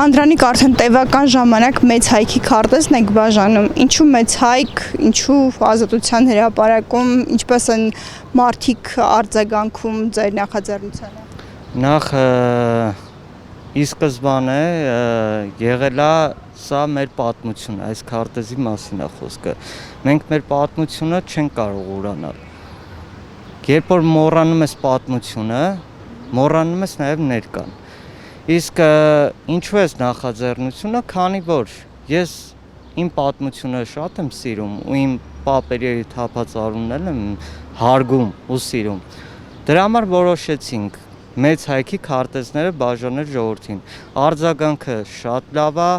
Անդրանիկ արդեն տևական ժամանակ մեծ հայքի քարտեզն եք բաժանում, ինչու մեծ հայք, ինչու ազատության հրապարակում, ինչպես են մարդիկ արձագանքում ձեր նախաձեռնությանը։ Նախ ի սկզբանե եղել է սա մեր պատմությունը, այս քարտեզի մասին է խոսքը։ Մենք մեր պատմությունը չենք կարող ուրանալ։ Երբ որ մոռանում ես պատմությունը, մոռանում ես նաև ներկան։ Իսկ ինչու է նախաձեռնությունը, քանի որ ես իմ պատմությունը շատ եմ սիրում ու իմ պապերի թափած արունն եմ հարգում ու սիրում։ Դրա համար որոշեցինք մեծ հայքի քարտեզները բաժանել ժողովրդին։ Արձագանքը շատ լավ է,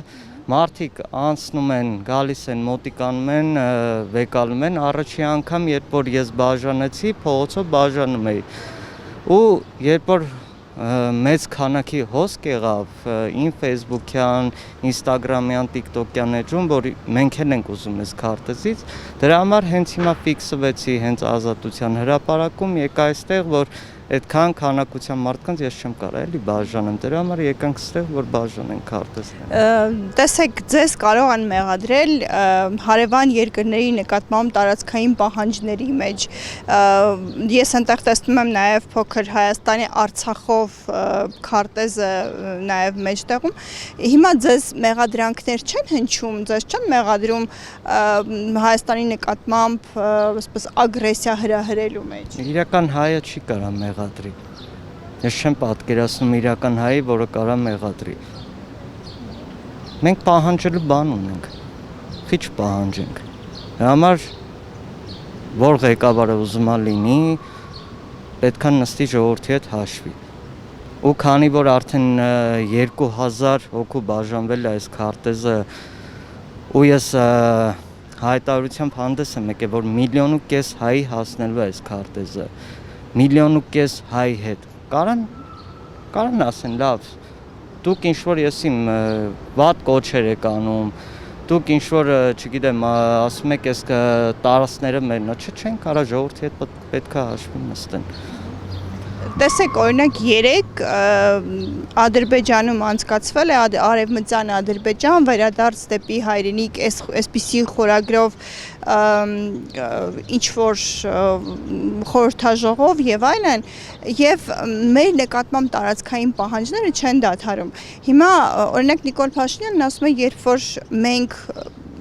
մարդիկ անցնում են, գալիս են, մոտիկանում են, վեկալում են, առաջի անգամ երբ որ ես բաժանեցի, փողոցով բաժանում էի։ Ու երբ որ մեծ քանակի հոսք եղավ իմ Facebook-յան, Instagram-յան, TikTok-յան էջում, որ մենք ենք ուզում այս քարտեզից, դրա համար հենց հիմա ֆիքսվեցի հենց ազատության հրապարակում, եկա այստեղ, որ այդքան քանակության մարդկանց ես չեմ կարող էլի բաժանեմ, դրա համար եկանք այստեղ, որ բաժանենք քարտեզները։ Տեսեք, ձեզ կարող են մեղադրել հարևան երկրների նկատմամբ տարածքային պահանջների մեջ։ Ես այնտեղ տեսնում եմ նաև փոքր Հայաստանի Արցախով քարտեզը նաև մեջտեղում։ Հիմա ձեզ մեղադրանքներ չեն հնչում, ձեզ չեն մեղադրում Հայաստանի նկատմամբ այսպես ագրեսիա հրահրելու մեջ։ Իրական հայը չի կարա մեղադրի։ Ես չեմ պատկերացնում իրական հայի, որը կարա մեղադրի։ Մենք պահանջելու բան ունենք, քիչ պահանջենք։ Դրա համար որ ղեկավարը ուզում է լինի, պետք է նստի ժողովրդի հետ հաշվի։ Ու քանի որ արդեն 2000 հոգու բաժանվել է այս քարտեզը, ու ես հայտարարությամբ հանդես եմ եկել, որ 1.5 միլիոն հայ հասնելու է այս քարտեզը, 1.5 միլիոն հայ հետ, կարան ասեն, լավ, դուք ինչ-որ ես իմ վատ կոչեր եք անում, դուք ինչ-որ, չգիտեմ, ասում եք ես տարածքները մերն է, չեն կարա ժողովրդի հետ պետք է հաշվի նստեն։ Տեսեք, օրինակ 3 Ադրբեջանում անցկացվել է Արևմտյան Ադրբեջան վերադարձ դեպի հայրենիք, այսպիսի խորագրով ինչ-որ խորհրդաժողով եւ այլն, եւ մեր նկատմամբ տարածքային պահանջները չեն դադարում։ Հիմա օրինակ Նիկոլ Փաշինյանն ասում է, երբ որ մենք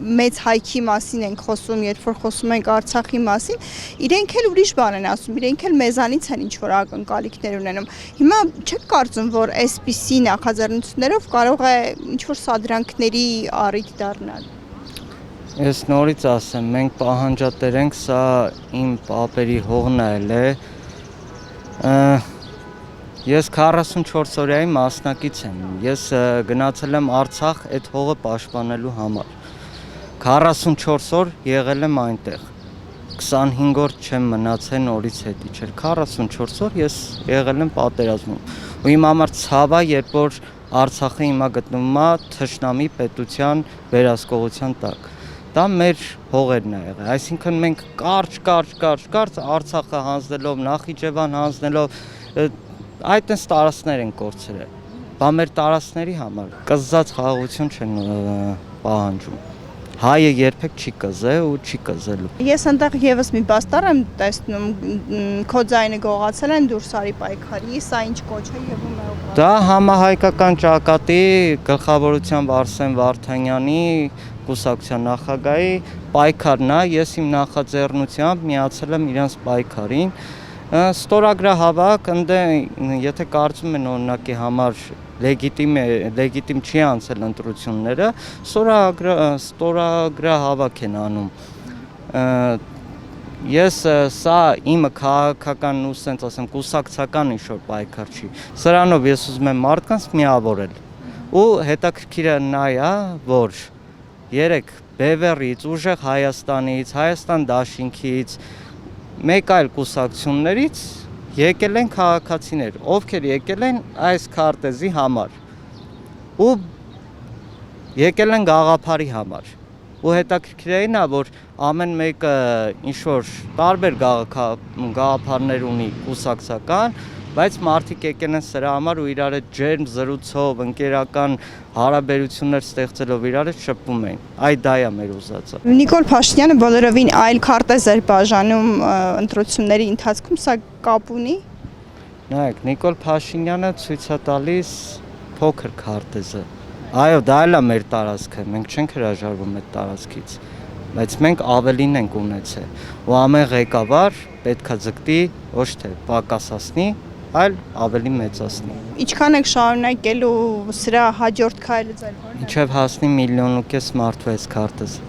մեծ հայքի մասին ենք խոսում, երբ որ խոսում ենք Արցախի մասին, իրենք էլ ուրիշ բան են ասում, իրենք էլ մեզանից են ինչ-որ ակնկալիքներ ունենում։ Հիմա չեք կարծում, որ այսպիսի նախաձեռնություններով կարող է ինչ-որ սադրանքների առիթ դառնալ։ Ես նորից ասեմ, մենք պահանջատեր ենք, սա իմ պապերի հողն է։ Ես 44 օրյայի մասնակից եմ, ես գնացել եմ Արցախ այդ հողը պաշտպանելու համար։ 44 օր եղել եմ այնտեղ, 25 օր չեմ մնացել նորից հետի չէր, 44 օր ես եղել եմ պատերազմում, ու իմ համար ցավ է, երբ որ Արցախը հիմա գտնվում է թշնամի պետության վերահսկողության տակ, դա մեր հողերն է եղել, այսինքն մենք կարճ Արցախը հանձնելով, Նախիջևան հանձնելով, այդպես տարածքներ են կորցրել, բա մեր տարածքների համար կզած խաղաղություն չեն պահանջում։ Հայը երբեք չի կզե ու չի կզելու։ Ես այնտեղ եւս մի բաստար եմ տեսնում, քո ձայնը գողացել են դուրս արի պայքարի, սա ինչ կոչ է եւ ում է ուղղված։ Դա համահայկական ճակատի գլխավորությամբ Արսեն Վարդանյանի կուսակցության նախագահի պայքարն է, ես իմ նախաձեռնությամբ միացել եմ իրանց պայքարին։ Ստորագրահավաք, եթե կարծում են օրինակի համար լեգիտիմ չի անցել ընտրությունները, ստորագրահավաք են անում։ Ես սա իմը քաղաքական ու սենց ասեմ կուսակցական ինչ-որ պայքար չի։ Սրանով ես ուզում եմ մարդկանց միավորել։ Ու հետաքրքիրը նա է, որ 3 Բևեռից, ուժեղ Հայաստանից, Հայաստան դաշինքից, մեկ այլ կուսակցություններից եկել են քաղաքացիներ, ովքեր եկել են այս քարտեզի համար ու եկել են գաղափարի համար։ Ու հետաքրքիրն է, որ ամեն մեկը ինչ-որ տարբեր գաղափարներ ունի կուսակցական, բայց մարդիկ եկել են սրա համար ու իրար հետ ջերմ զրուցով, ընկերական հարաբերություններ ստեղծելով իրար հետ շփվում էին։ Դա է մեր ուզածը։ Նիկոլ Փաշինյանը բոլորովին այլ քարտեզ էր բաժանում ընտրությունների ընթացքում, սա կապ ունի։ Նայեք, Նիկոլ Փաշինյանը ցույց է տալիս փոքր քարտեզը։ Այո, դա էլ է մեր տարածքը, մենք չենք հրաժարվում այդ տարածքից, բայց մենք ավելին ենք ունեցել ու ամեն ղեկավար պետքա ձգտի ոչ թե պակասացնի, այլ ավելի մեծացնի։ Ինչքան եք շարունակելու սրա հաջորդ քայլը ձեր որն է։ Մինչև հասնի 1.5 միլիոն մարդու այս քարտեզը։